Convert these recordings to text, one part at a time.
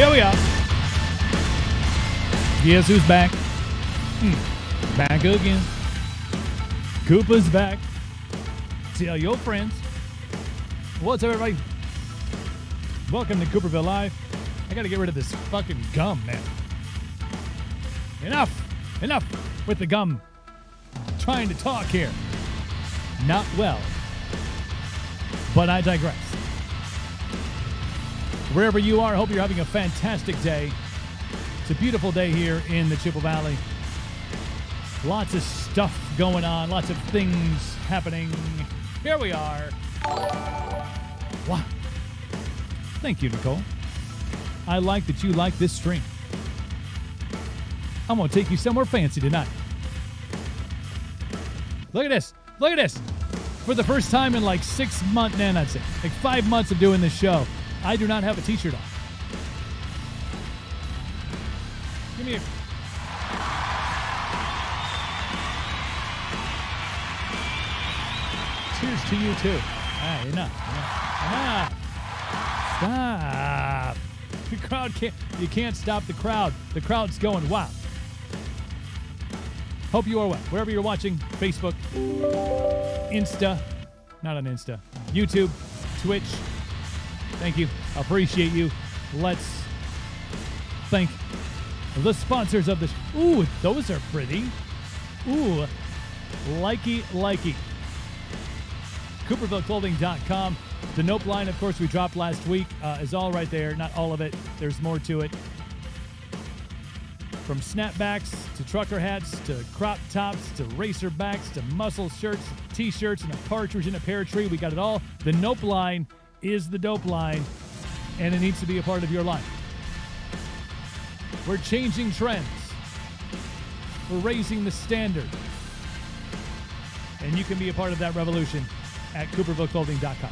Here we are. Guess who's back? Back again. Cooper's back. Tell your friends. What's up, everybody? Welcome to Cooperville Live. I got to get rid of this fucking gum, man. Enough with the gum. I'm trying to talk here. Not well. But I digress. Wherever you are, I hope you're having a fantastic day. It's a beautiful day here in the Chippewa Valley. Lots of stuff going on, lots of things happening. Here we are. Wow. Thank you, Nicole. I like that you like this stream. I'm going to take you somewhere fancy tonight. Look at this. Look at this. For the first time in like 6 months, I'd say, like 5 months of doing this show, I do not have a t-shirt on. Give me a... Cheers to you, too. Enough. Stop. The crowd can't... You can't stop the crowd. The crowd's going wild. Hope you are well. Wherever you're watching, Facebook, Insta, not on Insta, YouTube, Twitch. Thank you. Appreciate you. Let's thank the sponsors of this. Ooh, those are pretty. Ooh, likey. Coopervilleclothing.com. The Nope line, of course, we dropped last week is all right there. Not all of it. There's more to it. From snapbacks to trucker hats to crop tops to racer backs to muscle shirts, t-shirts, and a partridge in a pear tree. We got it all. The Nope line is the dope line, and it needs to be a part of your life. We're changing trends. We're raising the standard. And you can be a part of that revolution at CoopervilleClothing.com.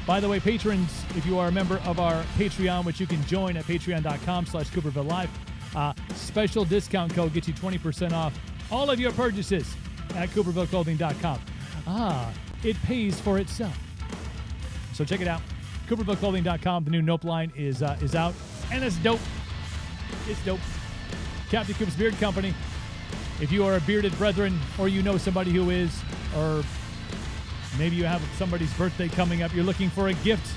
By the way, patrons, if you are a member of our Patreon, which you can join at patreon.com/CoopervilleLive, special discount code gets you 20% off all of your purchases at CoopervilleClothing.com. It pays for itself. So check it out. CoopervilleClothing.com. The new Nope line is out, and it's dope. It's dope. Captain Coops Beard Company. If you are a bearded brethren, or you know somebody who is, or maybe you have somebody's birthday coming up, you're looking for a gift.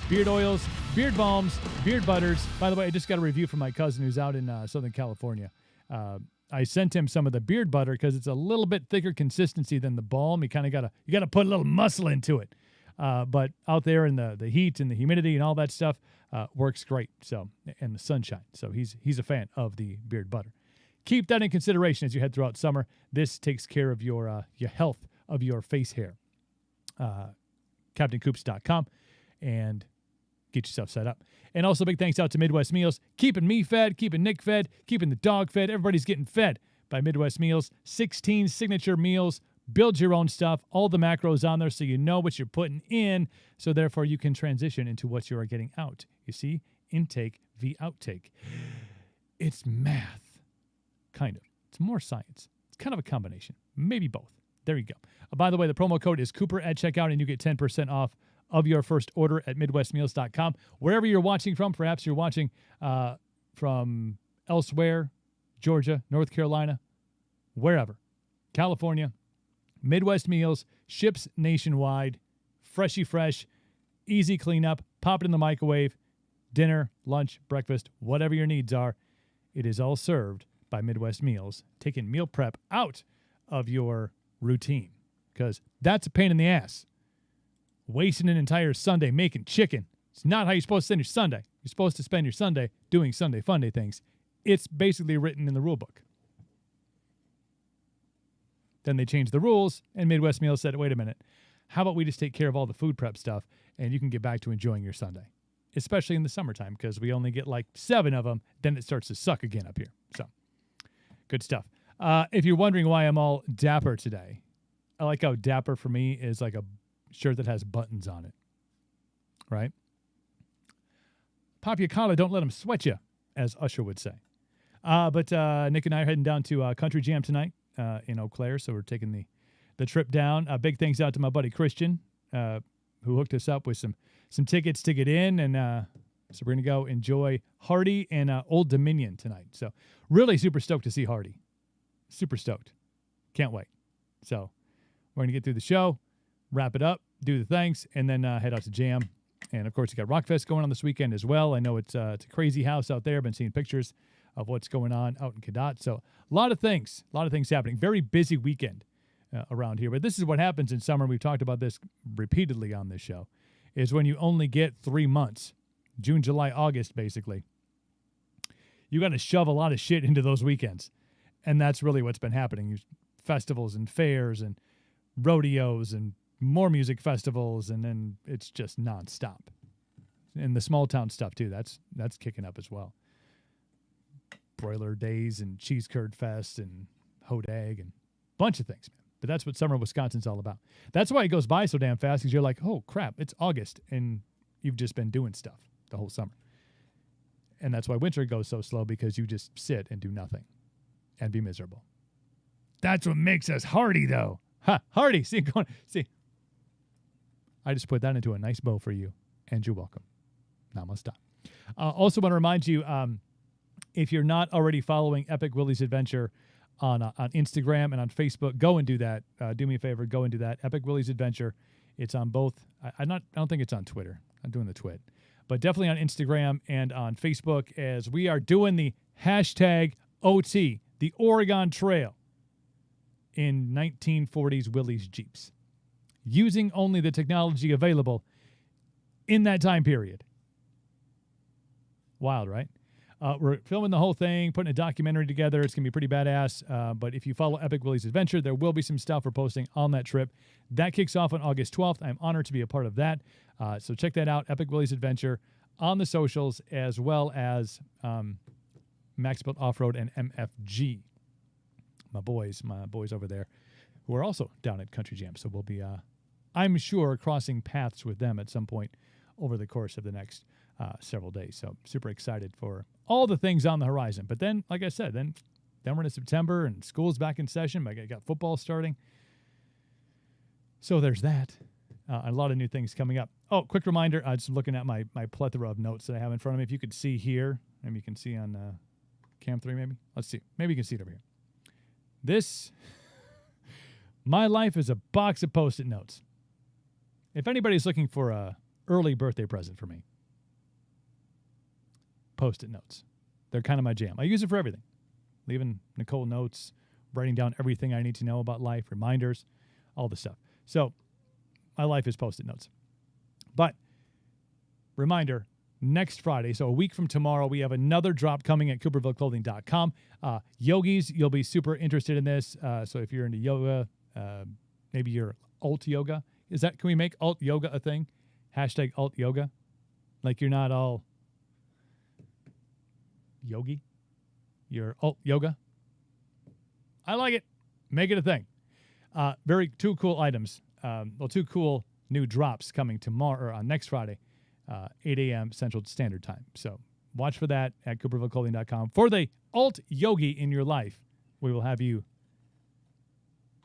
Beard oils, beard balms, beard butters. By the way, I just got a review from my cousin who's out in Southern California. I sent him some of the beard butter because it's a little bit thicker consistency than the balm. You kind of gotta put a little muscle into it. But out there in the heat and the humidity and all that stuff works great. So, and the sunshine. So he's a fan of the beard butter. Keep that in consideration as you head throughout summer. This takes care of your health of your face hair. CaptainCoops.com and get yourself set up. And also big thanks out to Midwest Meals, keeping me fed, keeping Nick fed, keeping the dog fed. Everybody's getting fed by Midwest Meals. 16 signature meals. Build your own stuff. All the macros on there so you know what you're putting in. So therefore you can transition into what you are getting out. You see? Intake v. outtake. It's math. Kind of. It's more science. It's kind of a combination. Maybe both. There you go. By the way, the promo code is Cooper at checkout, and you get 10% off of your first order at MidwestMeals.com. Wherever you're watching from, perhaps you're watching from elsewhere, Georgia, North Carolina, wherever, California, Midwest Meals ships nationwide, freshy fresh, easy cleanup, pop it in the microwave, dinner, lunch, breakfast, whatever your needs are. It is all served by Midwest Meals, taking meal prep out of your routine because that's a pain in the ass. Wasting an entire Sunday making chicken. It's not how you're supposed to spend your Sunday. You're supposed to spend your Sunday doing Sunday Funday things. It's basically written in the rule book. Then they changed the rules, and Midwest Meals said, wait a minute, how about we just take care of all the food prep stuff, and you can get back to enjoying your Sunday, especially in the summertime, because we only get like 7 of them, then it starts to suck again up here. So, good stuff. If you're wondering why I'm all dapper today, I like how dapper for me is like a shirt that has buttons on it, right? Pop your collar, don't let them sweat you, as Usher would say. But Nick and I are heading down to Country Jam tonight in Eau Claire, so we're taking the trip down. Big thanks out to my buddy Christian, who hooked us up with some tickets to get in, and So we're going to go enjoy Hardy and Old Dominion tonight. So really super stoked to see Hardy. Super stoked. Can't wait. So we're going to get through the show, wrap it up, do the thanks, and then head out to jam. And, of course, you got Rockfest going on this weekend as well. I know it's a crazy house out there. I've been seeing pictures of what's going on out in Cadott. So a lot of things happening. Very busy weekend around here. But this is what happens in summer. We've talked about this repeatedly on this show, is when you only get 3 months, June, July, August, basically. You got to shove a lot of shit into those weekends. And that's really what's been happening. Festivals and fairs and rodeos and more music festivals, and then it's just nonstop. And the small town stuff, too, that's kicking up as well. Broiler Days and Cheese Curd Fest and Hodag and a bunch of things, man. But that's what summer in Wisconsin's all about. That's why it goes by so damn fast, because you're like, oh, crap, it's August, and you've just been doing stuff the whole summer. And that's why winter goes so slow, because you just sit and do nothing and be miserable. That's what makes us hardy, though. Ha, hardy. See, I just put that into a nice bow for you, and you're welcome. Namaste. Also want to remind you, if you're not already following Epic Willie's Adventure on Instagram and on Facebook, go and do that. Do me a favor, go and do that. Epic Willie's Adventure. It's on both. I don't think it's on Twitter. I'm doing the twit, but definitely on Instagram and on Facebook, as we are doing the hashtag OT, the Oregon Trail in 1940s Willie's Jeeps, using only the technology available in that time period. Wild, right? We're filming the whole thing, putting a documentary together. It's going to be pretty badass. But if you follow Epic Willie's Adventure, there will be some stuff we're posting on that trip. That kicks off on August 12th. I'm honored to be a part of that. So check that out, Epic Willie's Adventure, on the socials, as well as Max Built Off-Road and MFG. My boys over there, who are also down at Country Jam. So we'll be, I'm sure, crossing paths with them at some point over the course of the next several days. So super excited for all the things on the horizon. But then, like I said, then we're into September and school's back in session. I got football starting. So there's that. A lot of new things coming up. Oh, quick reminder, just looking at my plethora of notes that I have in front of me. If you could see here, maybe you can see on Cam 3 maybe. Let's see. Maybe you can see it over here. This, my life is a box of Post-it notes. If anybody's looking for a early birthday present for me, Post-it notes. They're kind of my jam. I use it for everything. Leaving Nicole notes, writing down everything I need to know about life, reminders, all the stuff. So my life is Post-it notes. But reminder, next Friday, so a week from tomorrow, we have another drop coming at CoopervilleClothing.com. Yogis, you'll be super interested in this. So if you're into yoga, maybe you're alt yoga. Can we make alt yoga a thing? Hashtag alt yoga. Like you're not all yogi. You're alt yoga. I like it. Make it a thing. Two cool items. Two cool new drops coming tomorrow or on next Friday, 8 a.m. Central Standard Time. So watch for that at CoopervilleClothing.com. For the alt yogi in your life, we will have you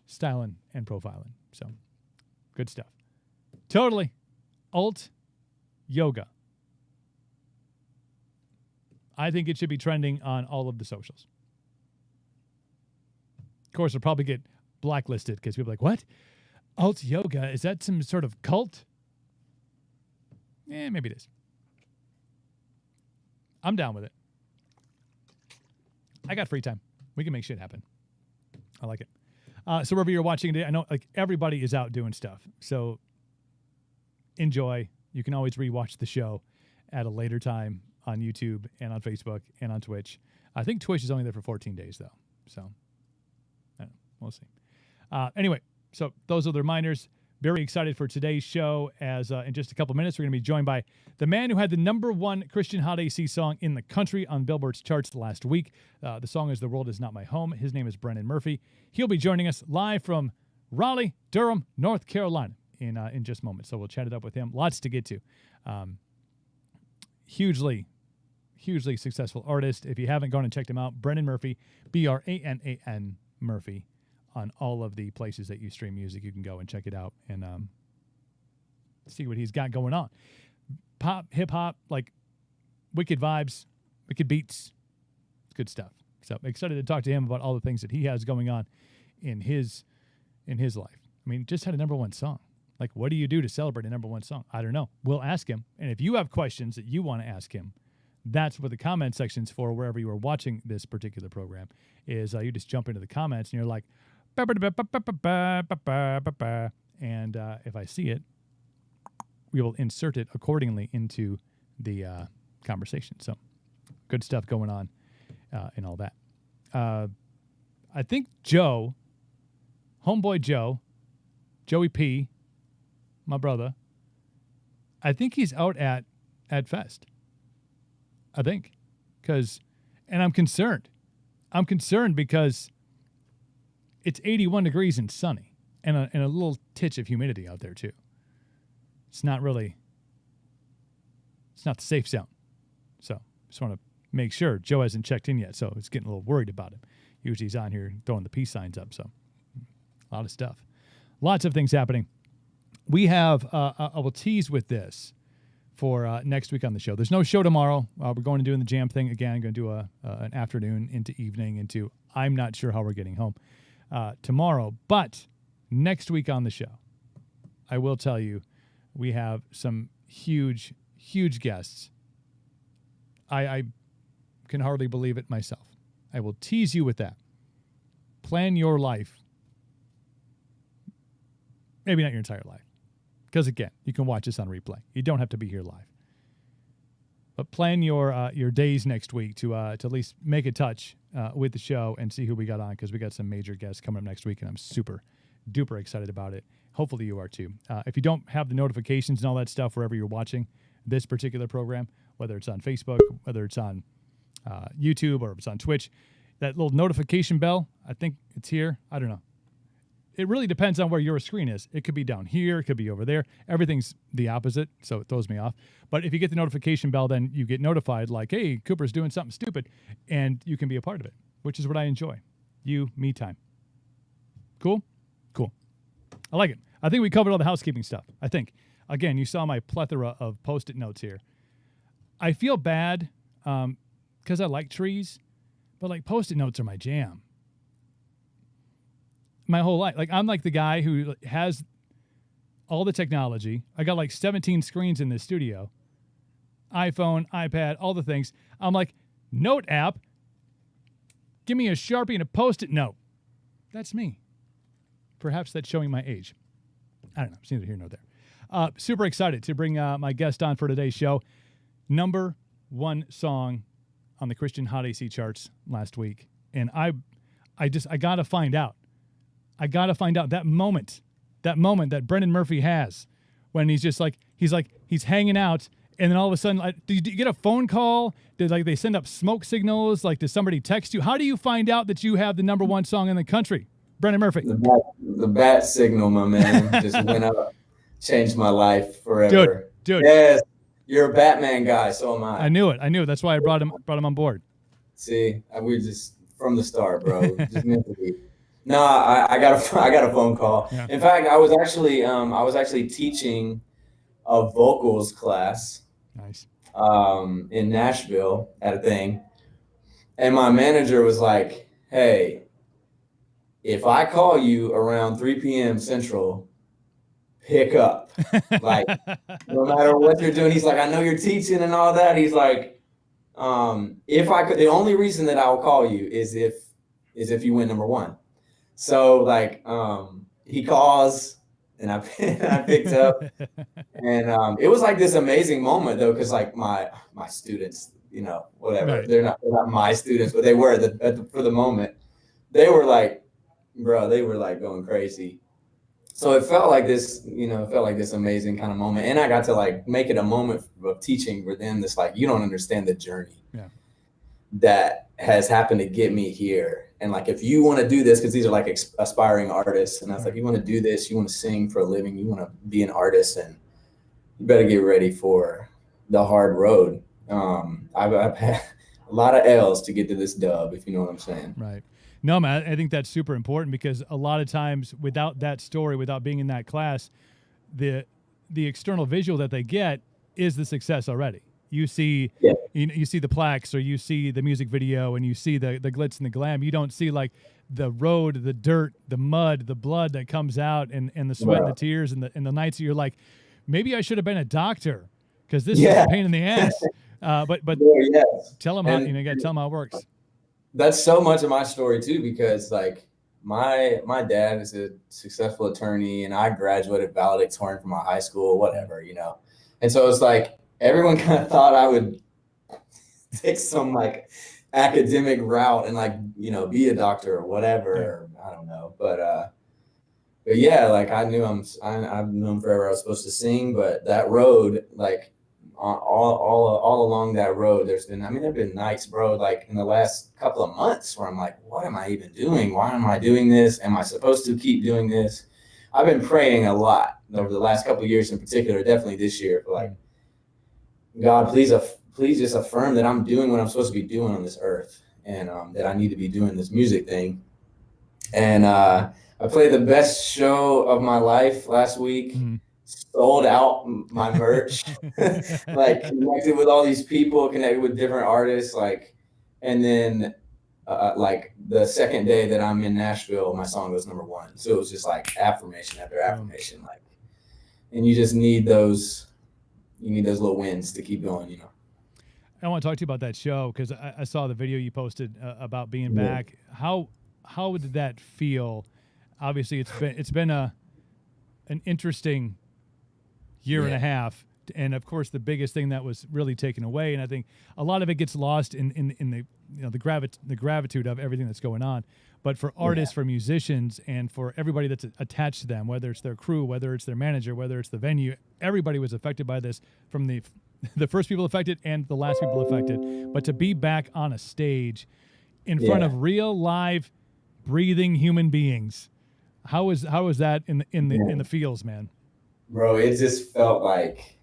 styling and profiling. So good stuff. Totally. Alt yoga. I think it should be trending on all of the socials. Of course, it'll probably get blacklisted because people are like, what? Alt yoga? Is that some sort of cult? Maybe it is. I'm down with it. I got free time. We can make shit happen. I like it. So wherever you're watching today, I know like everybody is out doing stuff. So enjoy. You can always rewatch the show at a later time on YouTube and on Facebook and on Twitch. I think Twitch is only there for 14 days though. So I don't know. We'll see. Anyway, so those are the reminders. Very excited for today's show, as in just a couple minutes, we're going to be joined by the man who had the #1 Christian Hot AC song in the country on Billboard's charts last week. The song is The World Is Not My Home. His name is Branan Murphy. He'll be joining us live from Raleigh, Durham, North Carolina in just a moment. So we'll chat it up with him. Lots to get to. Hugely successful artist. If you haven't gone and checked him out, Branan Murphy, Branan Murphy. On all of the places that you stream music, you can go and check it out and see what he's got going on. Pop, hip-hop, like wicked vibes, wicked beats. It's good stuff. So excited to talk to him about all the things that he has going on in his life. I mean, just had a #1 song. Like, what do you do to celebrate a #1 song? I don't know. We'll ask him. And if you have questions that you want to ask him, that's what the comment section's for wherever you are watching this particular program, is you just jump into the comments and you're like, and if I see it, we will insert it accordingly into the conversation. So good stuff going on and all that. I think Joe, homeboy Joe, Joey P., my brother, I think he's out at Fest. I think. And I'm concerned. I'm concerned because it's 81 degrees and sunny and a little titch of humidity out there too. It's not the safe zone. So just want to make sure. Joe hasn't checked in yet, so it's getting a little worried about him. Usually he's on here throwing the peace signs up, so a lot of stuff. Lots of things happening. We have, I will tease with this for next week on the show. There's no show tomorrow. We're going to do the jam thing again. Going to do an afternoon into evening into, I'm not sure how we're getting home tomorrow. But next week on the show, I will tell you, we have some huge, huge guests. I can hardly believe it myself. I will tease you with that. Plan your life. Maybe not your entire life. Because, again, you can watch this on replay. You don't have to be here live. But plan your days next week to at least make a touch with the show and see who we got on, because we got some major guests coming up next week, and I'm super duper excited about it. Hopefully you are too. If you don't have the notifications and all that stuff wherever you're watching this particular program, whether it's on Facebook, whether it's on YouTube, or if it's on Twitch, that little notification bell, I think it's here. I don't know. It really depends on where your screen is. It could be down here. It could be over there. Everything's the opposite, so it throws me off. But if you get the notification bell, then you get notified like, hey, Cooper's doing something stupid, and you can be a part of it, which is what I enjoy. You, me time. Cool? Cool. I like it. I think we covered all the housekeeping stuff. I think. Again, you saw my plethora of Post-it notes here. I feel bad because I like trees, but like Post-it notes are my jam. My whole life. Like, I'm like the guy who has all the technology. I got like 17 screens in this studio. iPhone, iPad, all the things. I'm like, note app, give me a Sharpie and a Post-it note. That's me. Perhaps that's showing my age. I don't know. It's neither here nor there. Super excited to bring my guest on for today's show. #1 song on the Christian Hot AC charts last week. And I got to find out. I got to find out that moment that Branan Murphy has when he's just like, he's hanging out, and then all of a sudden, did you get a phone call? Did they send up smoke signals? Like, did somebody text you? How do you find out that you have the #1 song in the country? Branan Murphy. The bat signal, my man, just went up, changed my life forever. Dude. Yes, you're a Batman guy, so am I. I knew it. That's why I brought him on board. See, we just from the start, bro. Just meant to be. No, I got a phone call. Yeah. In fact, I was actually teaching a vocals class. Nice. In Nashville at a thing, and my manager was like, "Hey, if I call you around 3 p.m. Central, pick up. Like, no matter what you're doing." He's like, "I know you're teaching and all that." He's like, "If I could, the only reason that I'll call you is if you win #1." So like, he calls and I picked up, and it was like this amazing moment though, because like my students, whatever, right. They're not my students, but they were for the moment. They were like, bro, they were like going crazy. So it felt like this, amazing kind of moment, and I got to like make it a moment of teaching for them. This like, you don't understand the journey that has happened to get me here. And like, if you want to do this, because these are like aspiring artists, and I was like, you want to do this, you want to sing for a living, you want to be an artist, and you better get ready for the hard road. I've had a lot of L's to get to this dub, if you know what I'm saying. Right. No, man, I think that's super important, because a lot of times without that story, without being in that class, the external visual that they get is the success already. You see, you see the plaques, or you see the music video, and you see the glitz and the glam. You don't see like the road, the dirt, the mud, the blood that comes out, and the sweat and the tears, and the nights that you're like, maybe I should have been a doctor, because this is a pain in the ass. But tell them how, you got to tell them how it works. That's so much of my story too, because like my dad is a successful attorney, and I graduated valedictorian from my high school, whatever, and so it's like everyone kind of thought I would take some like academic route and like be a doctor or whatever, or I don't know, but yeah, like I've known forever I was supposed to sing, but that road, like all along that road, there've been nights, bro, like in the last couple of months where I'm like, what am I even doing? Why am I doing this? Am I supposed to keep doing this? I've been praying a lot over the last couple of years in particular, definitely this year, for like, God, please just affirm that I'm doing what I'm supposed to be doing on this earth, and that I need to be doing this music thing. And I played the best show of my life last week. Sold out my merch, like connected with all these people, connected with different artists, like, and then like the second day that I'm in Nashville, my song goes #1. So it was just like affirmation after affirmation, like, and you just need those little wins to keep going, I want to talk to you about that show, because I saw the video you posted about being back. How did that feel? Obviously, it's been an interesting year and a half, and of course the biggest thing that was really taken away, and I think a lot of it gets lost in the gravitude of everything that's going on. But for artists, for musicians, and for everybody that's attached to them, whether it's their crew, whether it's their manager, whether it's the venue, everybody was affected by this, from the first people affected and the last people affected. But to be back on a stage in front of real, live, breathing human beings, how is that in the feels, man? Bro, it just felt like,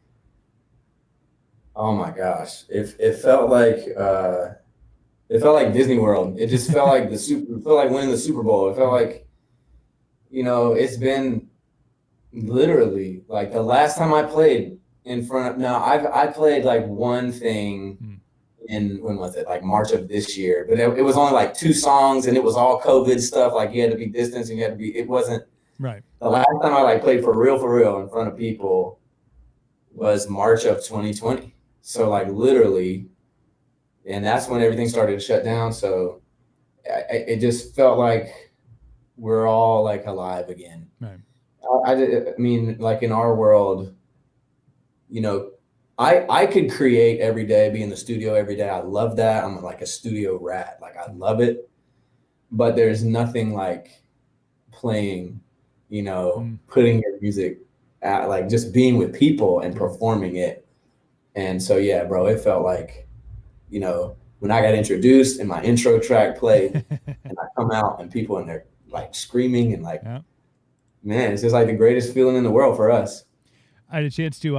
oh my gosh, it felt like Disney World. It just felt like it felt like winning the Super Bowl. It felt like, it's been literally like the last time I played in front of, I played like one thing when was it, like March of this year, but it was only like 2 songs, and it was all COVID stuff. Like you had to be distanced, and it wasn't right. The last time I like played for real in front of people was March of 2020. So like literally, and that's when everything started to shut down. So it just felt like we're all like alive again. Right. I mean, like in our world, I could create every day, be in the studio every day. I love that. I'm like a studio rat. Like I love it. But there's nothing like playing, putting your music out, like just being with people and performing it. And so, yeah, bro, it felt like, when I got introduced and my intro track played and I come out and people in there like screaming and like, man, it's just like the greatest feeling in the world for us. I had a chance to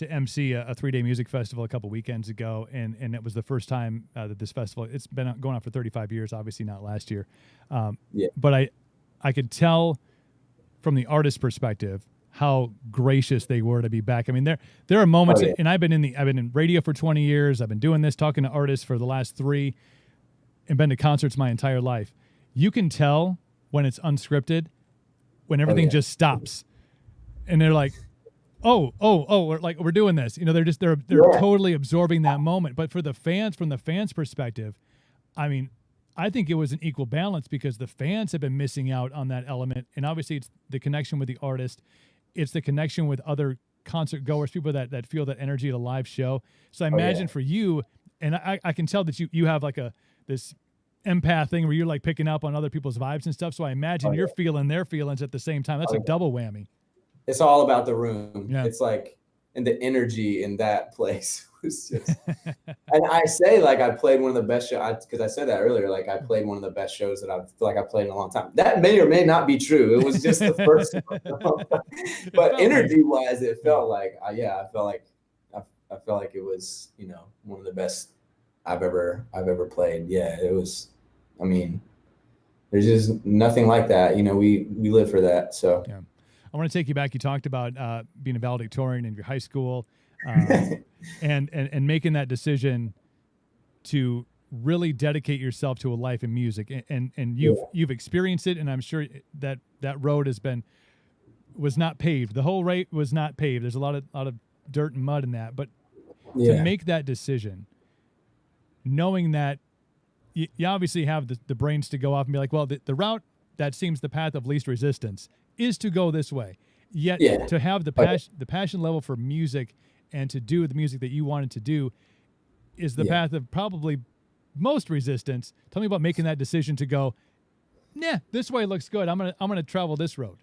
MC a 3-day music festival a couple weekends ago, and it was the first time that this festival, it's been going on for 35 years, obviously not last year. But I could tell from the artist perspective how gracious they were to be back. I mean, there are moments, and I've been in radio for 20 years. I've been doing this, talking to artists for the last 3, and been to concerts my entire life. You can tell when it's unscripted, when everything just stops, and they're like, oh, we're doing this. They're totally absorbing that moment. But for the fans, from the fans' perspective, I mean, I think it was an equal balance, because the fans have been missing out on that element. And obviously it's the connection with the artist. It's the connection with other concert goers, people that feel that energy at a live show. So I imagine for you, and I can tell that you have like this empath thing where you're like picking up on other people's vibes and stuff. So I imagine you're feeling their feelings at the same time. That's a double whammy. It's all about the room. Yeah. It's like, and the energy in that place was just, and I say like I played one of the best shows, because I said that earlier, like I played one of the best shows that I feel like I played in a long time. That may or may not be true. It was just the first one. But energy wise, it felt like, I felt like it was, one of the best I've ever played. Yeah, it was, I mean, there's just nothing like that. We live for that. So yeah. I want to take you back. You talked about being a valedictorian in your high school, and making that decision to really dedicate yourself to a life in music, and you've experienced it, and I'm sure that road was not paved. The whole road was not paved. There's a lot of dirt and mud in that, but to make that decision, knowing that you obviously have the brains to go off and be like, well, the route that seems the path of least resistance is to go this way. Yet to have the passion level for music and to do the music that you wanted to do is the path of probably most resistance. Tell me about making that decision to go, nah, this way looks good. I'm gonna travel this road.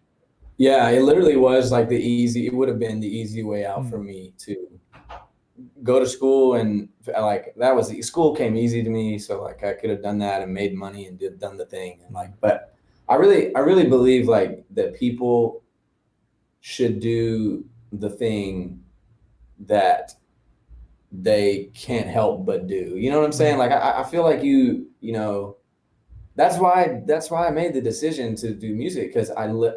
Yeah, it literally was like it would have been the easy way out for me to go to school, and like school came easy to me. So like I could have done that and made money and done the thing. And like, but I really believe like that people should do the thing that they can't help but do. You know what I'm saying? Like I feel like you know, that's why I made the decision to do music, because I don't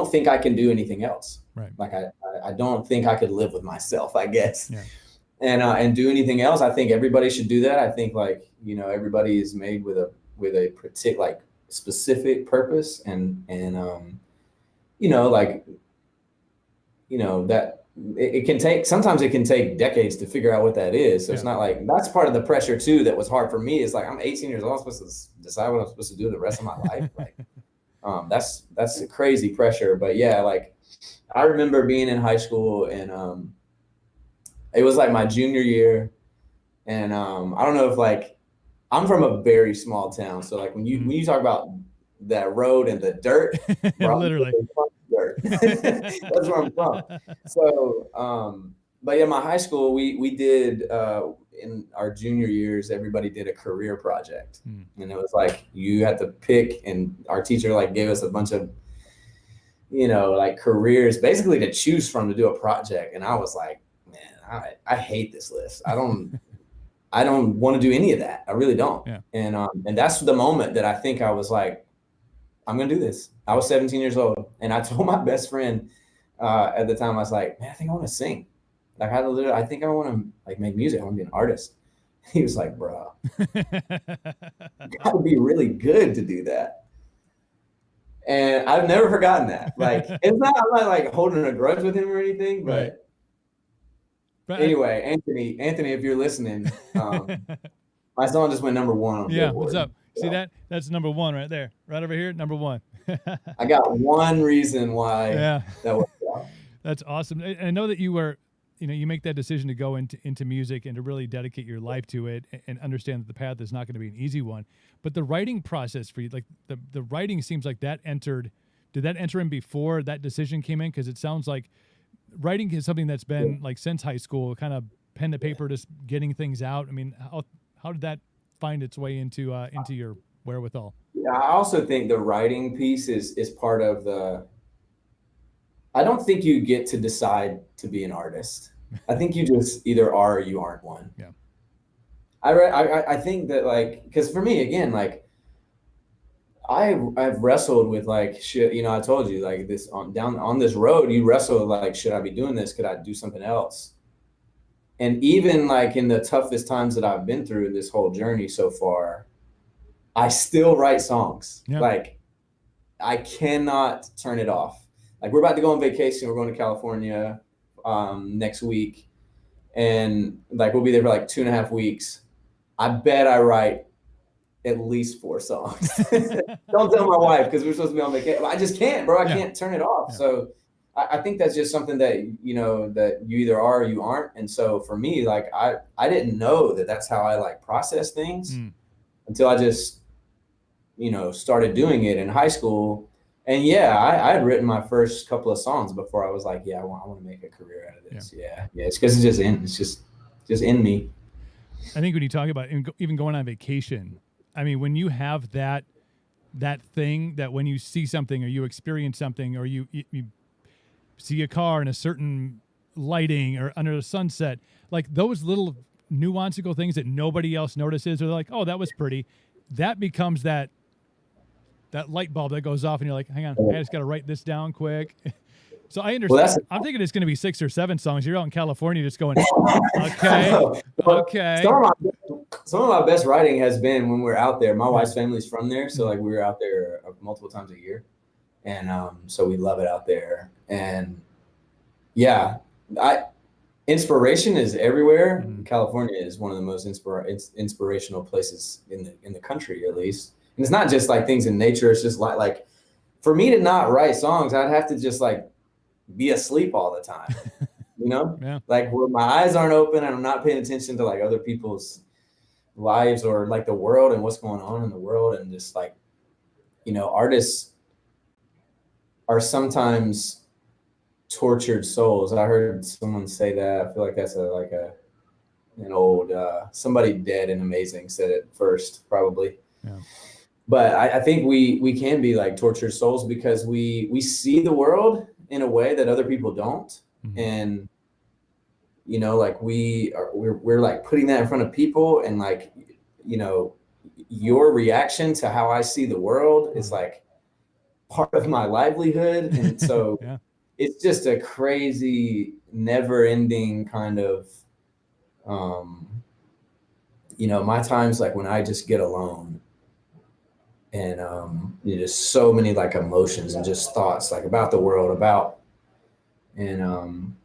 think I can do anything else. Right. Like I don't think I could live with myself, I guess. Yeah. And do anything else. I think everybody should do that. I think like, you know, everybody is made with a particular like specific purpose, and you know, like, you know, that sometimes it can take decades to figure out what that is. So it's not like, that's part of the pressure too that was hard for me. It's like, I'm 18 years old, I'm supposed to decide what I'm supposed to do the rest of my life. Like that's a crazy pressure. But yeah, like I remember being in high school, and it was like my junior year, and I don't know if like, I'm from a very small town, so like when you talk about that road and the dirt, literally dirt. That's where I'm from. So but yeah, my high school, we did in our junior years, everybody did a career project. And it was like you had to pick, and our teacher like gave us a bunch of, you know, like careers basically to choose from to do a project. And I was like, man, I hate this list. I don't want to do any of that. I really don't. Yeah. And that's the moment that I think I was like, I'm going to do this. I was 17 years old, and I told my best friend at the time, I was like, man, I think I want to sing. Like I think I want to like make music. I want to be an artist. He was like, bro, you got to be really good to do that. And I've never forgotten that. Like, I'm not like holding a grudge with him or anything, but anyway, Anthony, if you're listening, my song just went number 1 on Billboard. What's up? See that? That's number 1 right there, right over here, number 1. I got one reason why that worked out. That's awesome. I know that you were, you know, you make that decision to go into music and to really dedicate your life to it, and understand that the path is not going to be an easy one. But the writing process for you, like the writing seems like did that enter in before that decision came in? Because it sounds like writing is something that's been like since high school, kind of pen to paper, just getting things out. I mean, how did that find its way into your wherewithal? Yeah, I also think the writing piece is part of the. I don't think you get to decide to be an artist. I think you just either are or you aren't one. Yeah. I think that like, because for me again, like I've wrestled with like shit. You know, I told you like this on this road, you wrestle with like, should I be doing this? Could I do something else? And even like in the toughest times that I've been through in this whole journey so far, I still write songs. Yeah. Like I cannot turn it off. Like we're about to go on vacation. We're going to California next week. And like we'll be there for like 2.5 weeks. I bet I write at least 4 songs. Don't tell my wife, because we're supposed to be on vacation. I just can't, bro. I can't turn it off. Yeah. So I think that's just something that, you know, that you either are or you aren't. And so for me, like I didn't know that that's how I like process things until I just, you know, started doing it in high school. And yeah, I had written my first couple of songs before I was like, yeah, I want to make a career out of this. Yeah. It's because it's just in me. I think when you talk about even going on vacation, I mean, when you have that thing that when you see something or you experience something or you see a car in a certain lighting or under the sunset, like those little nuanceical things that nobody else notices, or they're like, oh, that was pretty. That becomes that light bulb that goes off and you're like, hang on, I just got to write this down quick. So I Well, understand. I'm thinking it's going to be 6 or 7 songs. You're out in California just going, okay, okay. Some of my best writing has been when we're out there. My wife's family's from there, so like we were out there multiple times a year, and so we love it out there. And yeah, inspiration is everywhere. California is one of the most inspirational places in the country, at least. And it's not just like things in nature. It's just like for me to not write songs, I'd have to just like be asleep all the time, you know? Yeah. Like where my eyes aren't open and I'm not paying attention to like other people's lives or like the world and what's going on in the world. And just like, you know, artists are sometimes tortured souls. I heard someone say that. I feel like that's an old, somebody dead and amazing said it first, probably. Yeah. But I think we can be like tortured souls because we see the world in a way that other people don't. And, you know, like we're like putting that in front of people, and like, you know, your reaction to how I see the world is like part of my livelihood. And so yeah. It's just a crazy, never ending kind of, you know, my times like when I just get alone and, you know, just so many like emotions and just thoughts like about the world and,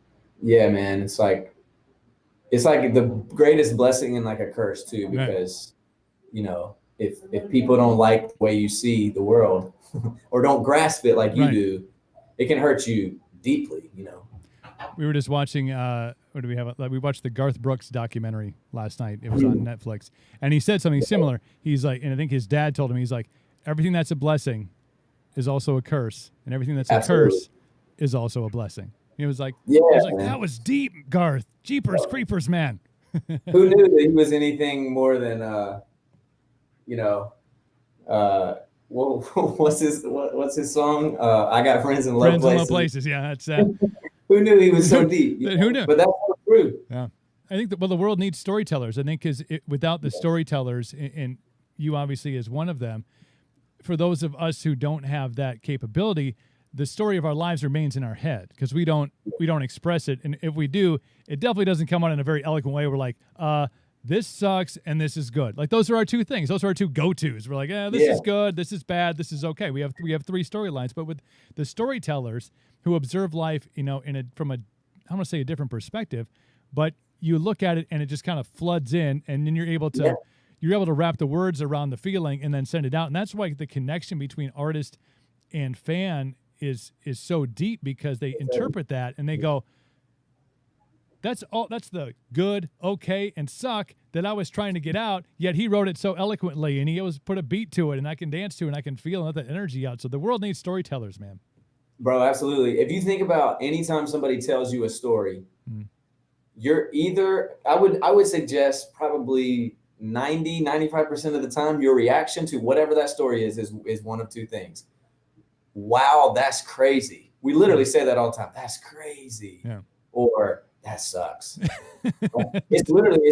yeah, man, it's like the greatest blessing and like a curse too, because, you know, if people don't like the way you see the world or don't grasp it like you do, it can hurt you deeply, you know. We were just watching, what do we have? We watched the Garth Brooks documentary last night. It was on Netflix. And he said something similar. He's like, and I think his dad told him, he's like, everything that's a blessing is also a curse. And everything that's a curse is also a blessing. He was like, that was deep, Garth. Jeepers Creepers, man. Who knew that he was anything more than, you know, what's his song? I Got Friends in Low Places. Friends in Low Places, yeah, that's that. Who knew he was so deep? Who knew? But that's so true. Yeah, I think that the world needs storytellers. I think because without the storytellers, and you obviously is one of them, for those of us who don't have that capability, the story of our lives remains in our head because we don't express it, and if we do, it definitely doesn't come out in a very eloquent way. We're like, this sucks and this is good. Like those are our two things. Those are our two go-tos. We're like, this is good, this is bad, this is okay. We have 3 storylines. But with the storytellers who observe life, you know, from a, I don't want to say a different perspective, but you look at it and it just kind of floods in, and then you're able to wrap the words around the feeling and then send it out. And that's why the connection between artist and fan is so deep, because they interpret that and they go, that's the good, okay, and suck that I was trying to get out, yet he wrote it so eloquently, and he always put a beat to it, and I can dance to it, and I can feel and let that energy out. So the world needs storytellers, man. Bro, absolutely. If you think about anytime somebody tells you a story, you're either, I would suggest probably 95% of the time, your reaction to whatever that story is one of two things. Wow, that's crazy. We literally say that all the time. That's crazy. Yeah. Or that sucks. It's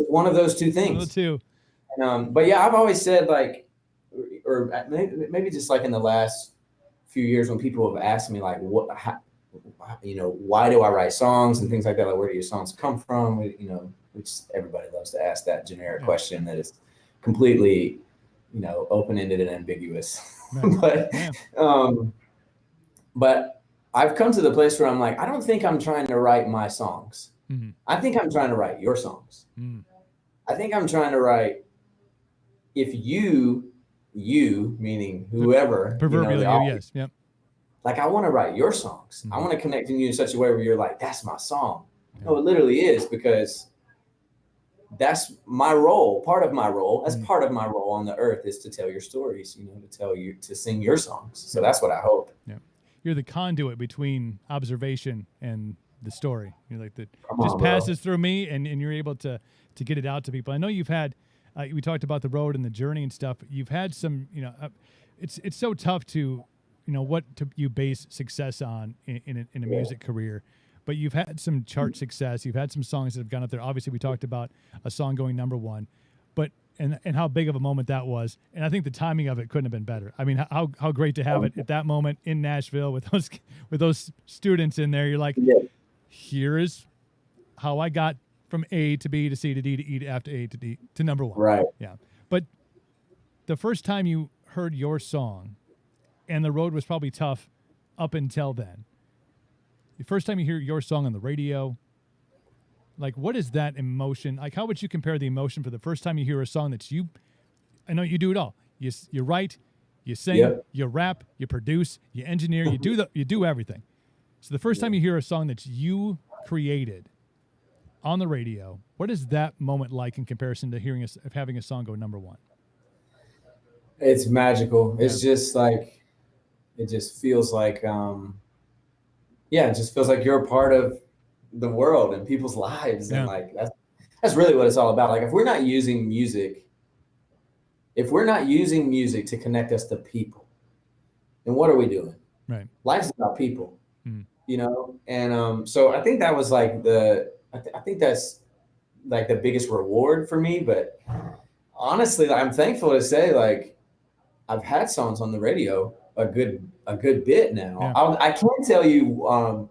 one of those two things. One of the two. And, but yeah, I've always said like, or maybe just like in the last few years when people have asked me like, you know, why do I write songs and things like that? Like, where do your songs come from? You know, which everybody loves to ask that generic question that is completely, you know, open-ended and ambiguous. But I've come to the place where I'm like, I don't think I'm trying to write my songs. I think I'm trying to write your songs. I think I'm trying to write, if you meaning whoever, proverbially, yes, yep. Like I want to write your songs. I want to connect in you in such a way where you're like, that's my song. No, it literally is, because that's my role. Part of my role, as part of my role on the earth, is to tell your stories. You know, to sing your songs. So that's what I hope. Yeah, you're the conduit between observation and the story. You're like passes through me, and you're able to get it out to people. I know you've had. We talked about the road and the journey and stuff. You've had some. You know, it's so tough to, you know, what you base success on in a music career. But you've had some chart success. You've had some songs that have gone up there. Obviously, we talked about a song going #1. But and how big of a moment that was. And I think the timing of it couldn't have been better. I mean, how great to have it at that moment in Nashville with those students in there. You're like, Yeah. here is how I got from A to B to C to D to E to F to A to D to number one. Right. Yeah. But the first time you heard your song, and the road was probably tough up until then. The first time you hear your song on the radio, like, what is that emotion? Like, how would you compare the emotion for the first time you hear a song that's you? I know you do it all. You write, you sing, Yep. you rap, you produce, you engineer, you do everything. So the first time you hear a song that you created on the radio, what is that moment like in comparison to having a song go number one? It's magical. It's just like, it just feels like, it just feels like you're a part of the world and people's lives. And like, that's really what it's all about. Like, if we're not using music to connect us to people, then what are we doing? Right. Life's about people, you know? And, so I think that was like I think that's like the biggest reward for me. But honestly, I'm thankful to say, like, I've had songs on the radio a good bit now. Yeah. I can tell you,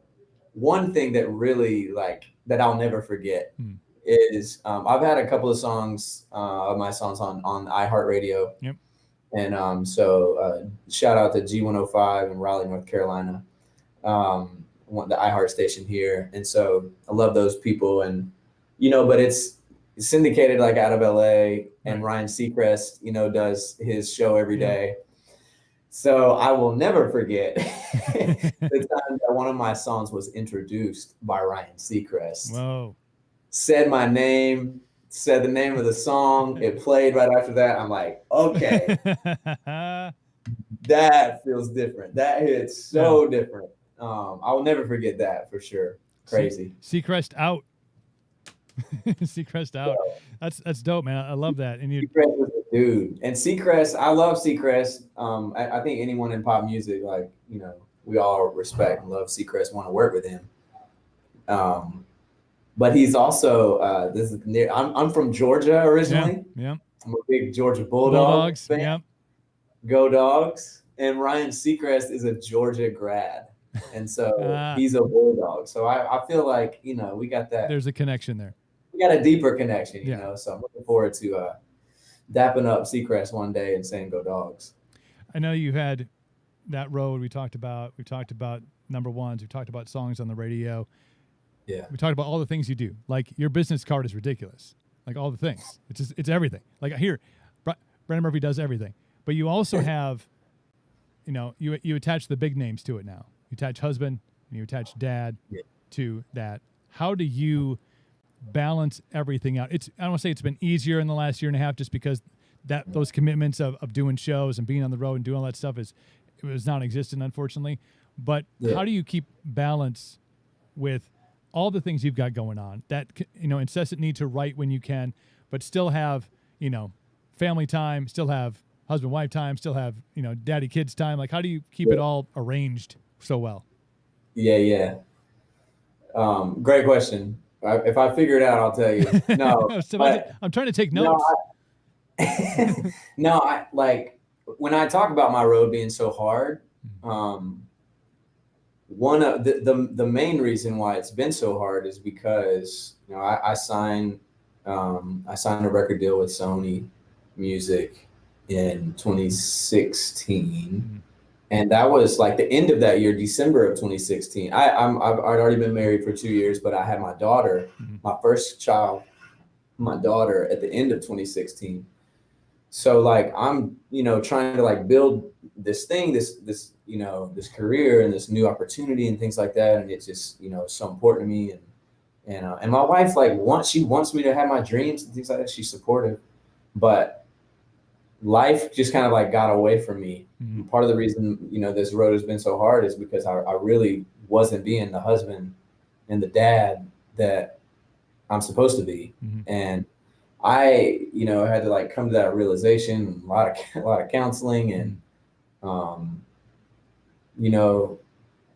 one thing that really, like, that I'll never forget is, I've had a couple of songs, of my songs on iHeartRadio. Yep. And so shout out to G105 in Raleigh, North Carolina, the iHeart station here. And so I love those people, and, you know, but it's syndicated like out of LA, and Ryan Seacrest, you know, does his show every day. So I will never forget the time that one of my songs was introduced by Ryan Seacrest. Whoa. Said my name, said the name of the song. It played right after that. I'm like, okay, that feels different. That hits so different. I will never forget that for sure. Crazy. Seacrest out. Seacrest out. That's dope, man. I love that. And Seacrest was a dude. And Seacrest, I love Seacrest. I think anyone in pop music, like, you know, we all respect and love Seacrest, want to work with him. But he's also I'm from Georgia originally. Yeah. I'm a big Georgia Bulldogs fan. Yep. Go Dogs. And Ryan Seacrest is a Georgia grad. And so he's a Bulldog. So I feel like, you know, we got that. There's a connection there. We got a deeper connection, you know. So I'm looking forward to dapping up Seacrest one day and saying "Go Dogs." I know you had that road we talked about. We talked about number ones. We talked about songs on the radio. Yeah. We talked about all the things you do. Like, your business card is ridiculous. Like, all the things. It's everything. Like, here, Branan Murphy does everything. But you also have, you know, you attach the big names to it now. You attach husband and you attach dad to that. How do you balance everything out? I don't want to say it's been easier in the last year and a half, just because those commitments of doing shows and being on the road and doing all that stuff it was non-existent, unfortunately. But how do you keep balance with all the things you've got going on, that, you know, incessant need to write when you can, but still have, you know, family time, still have husband-wife time, still have, you know, daddy-kids time? Like, how do you keep it all arranged so well? Yeah. Great question. If I figure it out, I'll tell you. No, I'm trying to take notes. No, I like, when I talk about my road being so hard, one of the main reason why it's been so hard is because, you know, I signed a record deal with Sony Music in 2016. And that was like the end of that year, December of 2016. I'd already been married for 2 years, but I had my daughter, my first child, my daughter, at the end of 2016. So like, I'm, you know, trying to like build this thing, this, you know, this career and this new opportunity and things like that. And it's just, you know, so important to me. And my wife, like, she wants me to have my dreams and things like that. She's supportive, but life just kind of like got away from me. And part of the reason, you know, this road has been so hard is because I really wasn't being the husband and the dad that I'm supposed to be. And I, you know, had to like come to that realization, a lot of counseling, and, you know,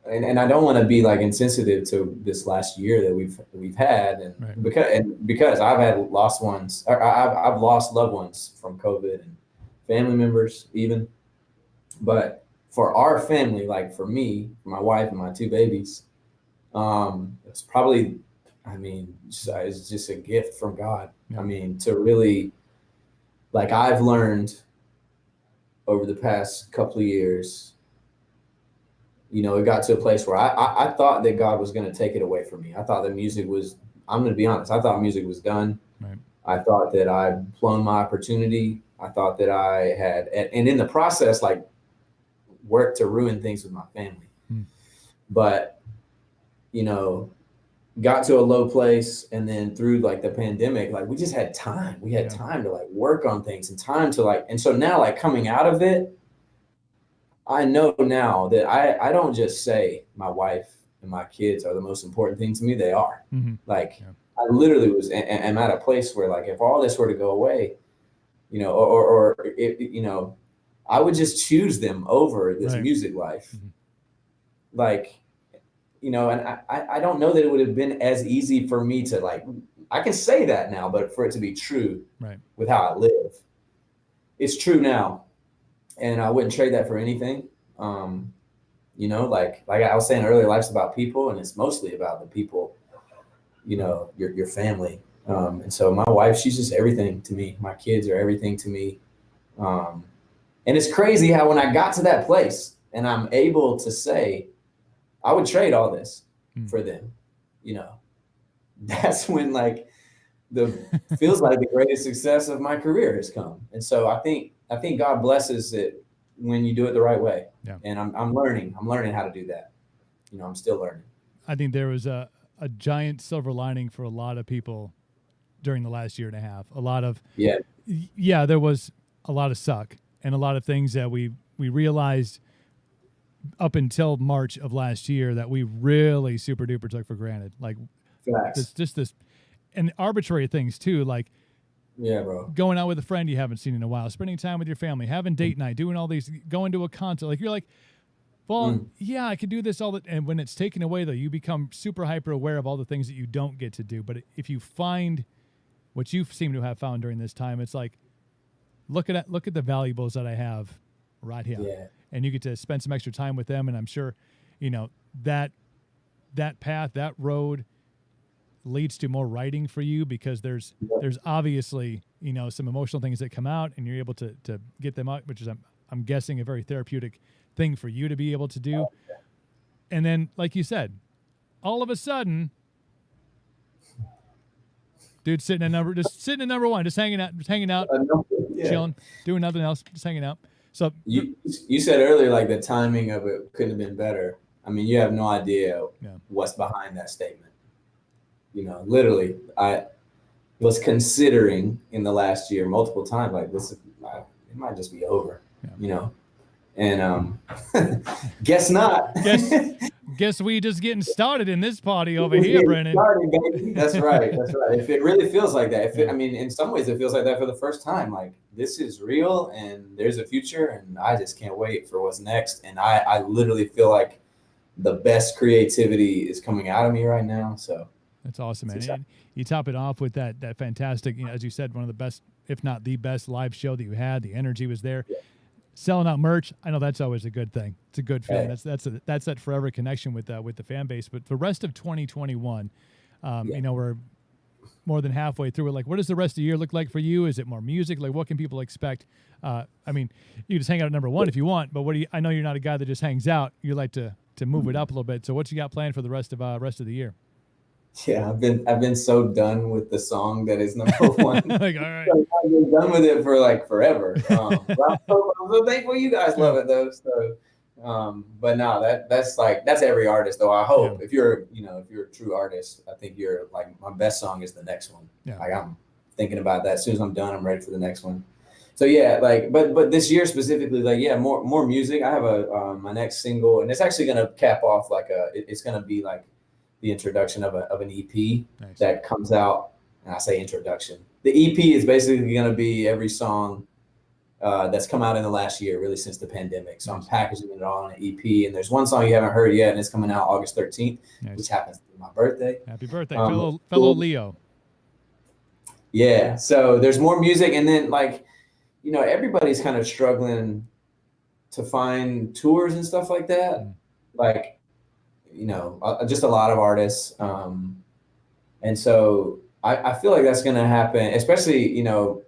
and I don't want to be like insensitive to this last year that we've had, and right. because I've had lost ones, or I've lost loved ones from COVID and family members even. But for our family, like for me, my wife and my two babies, it's probably, I mean, it's just a gift from God. Yeah. I mean, to really, like, I've learned over the past couple of years, you know, it got to a place where I thought that God was going to take it away from me. I thought that music was, I'm going to be honest, I thought music was done. Right. I thought that I'd blown my opportunity. I thought that I had, and in the process, like, worked to ruin things with my family. But, you know, got to a low place, and then through like the pandemic, like we just had time. We had time to like work on things and time to like, and so now like coming out of it, I know now that I don't just say my wife and my kids are the most important thing to me. They are. Like I literally was, am at a place where like, if all this were to go away, you know, or it, you know, I would just choose them over this music life. Like, you know, and I don't know that it would have been as easy for me to like, I can say that now, but for it to be true with how I live, it's true now. And I wouldn't trade that for anything. You know, like I was saying earlier, life's about people, and it's mostly about the people, you know, your family. And so my wife, she's just everything to me. My kids are everything to me. And it's crazy how when I got to that place and I'm able to say, I would trade all this for them, you know, that's when like feels like the greatest success of my career has come. And so I think God blesses it when you do it the right way. Yeah. And I'm learning how to do that. You know, I'm still learning. I think there was a giant silver lining for a lot of people during the last year and a half. A lot of, there was a lot of suck and a lot of things that we realized up until March of last year that we really super duper took for granted. Like this and arbitrary things too. Like, yeah, bro, going out with a friend you haven't seen in a while, spending time with your family, having date night, doing all these, going to a concert. Like you're like, well, yeah, I could do this all the, and when it's taken away though, you become super hyper aware of all the things that you don't get to do. But if you find what you seem to have found during this time, it's like, look at the valuables that I have right here, and you get to spend some extra time with them. And I'm sure, you know, that path, that road leads to more writing for you, because there's obviously, you know, some emotional things that come out, and you're able to get them out, which is I'm guessing a very therapeutic thing for you to be able to do. And then, like you said, all of a sudden, dude, sitting at number one, just hanging out, chilling, doing nothing else, just hanging out. So you said earlier, like the timing of it couldn't have been better. I mean, you have no idea what's behind that statement. You know, literally, I was considering in the last year multiple times, like it might just be over, you know, and guess not. Guess we just getting started in this party over here, Branan. That's right. If it really feels like that, I mean, in some ways it feels like that for the first time, like this is real and there's a future, and I just can't wait for what's next. And I literally feel like the best creativity is coming out of me right now. So. That's awesome, man. And you top it off with that fantastic, you know, as you said, one of the best, if not the best live show that you had. The energy was there. Selling out merch, I know that's always a good thing. It's a good feeling. That's that forever connection with the fan base. But the rest of 2021, you know, we're more than halfway through it. Like, what does the rest of the year look like for you? Is it more music? Like, what can people expect? I mean, you can just hang out at number one if you want, but I know you're not a guy that just hangs out. You like to move it up a little bit. So what you got planned for the rest of the year? Yeah, I've been so done with the song that is number one. Like, all right. I've been done with it for like forever. But I'm so thankful you guys love it though. So, but no, that's every artist though. I hope if you're a true artist, I think you're like, my best song is the next one. Yeah. Like I'm thinking about that. As soon as I'm done, I'm ready for the next one. So yeah, like, but this year specifically, like, more music. I have my next single, and it's actually gonna cap off like it's gonna be like the introduction of an EP that comes out. And I say introduction. The EP is basically going to be every song that's come out in the last year, really since the pandemic. So I'm packaging it all in an EP. And there's one song you haven't heard yet, and it's coming out August 13th, which happens to be my birthday. Happy birthday, fellow Leo. Yeah. So there's more music. And then, like, you know, everybody's kind of struggling to find tours and stuff like that. Like, you know, just a lot of artists. And so I feel like that's going to happen, especially, you know,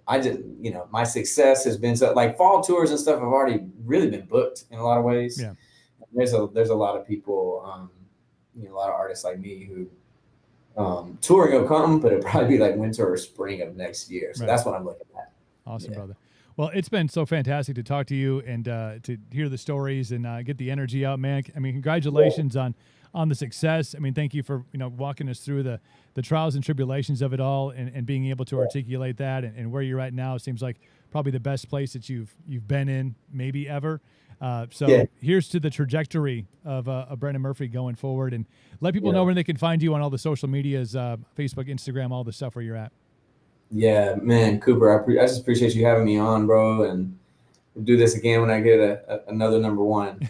my success has been so, like, fall tours and stuff have already really been booked in a lot of ways. Yeah. There's a lot of people, you know, a lot of artists like me who touring will come, but it'll probably be like winter or spring of next year. So that's what I'm looking at. Awesome, brother. Well, it's been so fantastic to talk to you and to hear the stories and get the energy out, man. I mean, congratulations on the success. I mean, thank you for, you know, walking us through the trials and tribulations of it all and being able to articulate that and where you're at now. It seems like probably the best place that you've been in maybe ever. Here's to the trajectory of Branan Murphy going forward, and let people know where they can find you on all the social medias, Facebook, Instagram, all the stuff where you're at. Yeah, man, Cooper, I just appreciate you having me on, bro, and we'll do this again when I get another number one.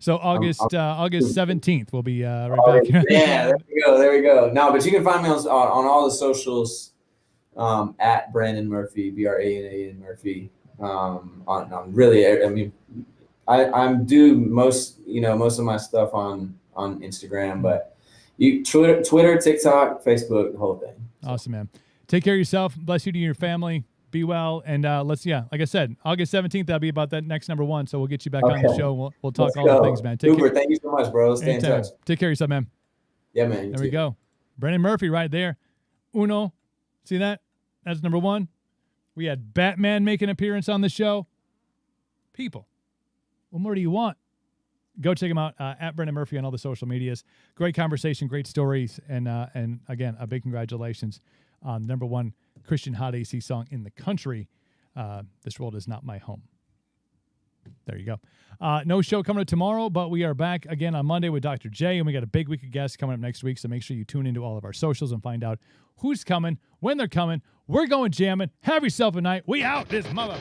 So August 17th, we'll be right back. Yeah, there we go. No, but you can find me on all the socials at Branan Murphy, Branan Murphy. On really, I mean, I'm do most of my stuff on Instagram, but Twitter, TikTok, Facebook, the whole thing. So. Awesome, man. Take care of yourself. Bless you to your family. Be well. And like I said, August 17th, that'll be about that next number one. So we'll get you back on the show. We'll talk all the things, man. Cooper, thank you so much, bro. Stay in touch. Take care of yourself, man. Yeah, man. There we go. Branan Murphy right there. Uno. See that? That's number one. We had Batman make an appearance on the show. People, what more do you want? Go check him out at Branan Murphy on all the social medias. Great conversation, great stories, and again, a big congratulations on the number one Christian hot AC song in the country. This World Is Not My Home. There you go. No show coming up tomorrow, but we are back again on Monday with Dr. J, and we got a big week of guests coming up next week, so make sure you tune into all of our socials and find out who's coming, when they're coming. We're going jamming. Have yourself a night. We out this mother.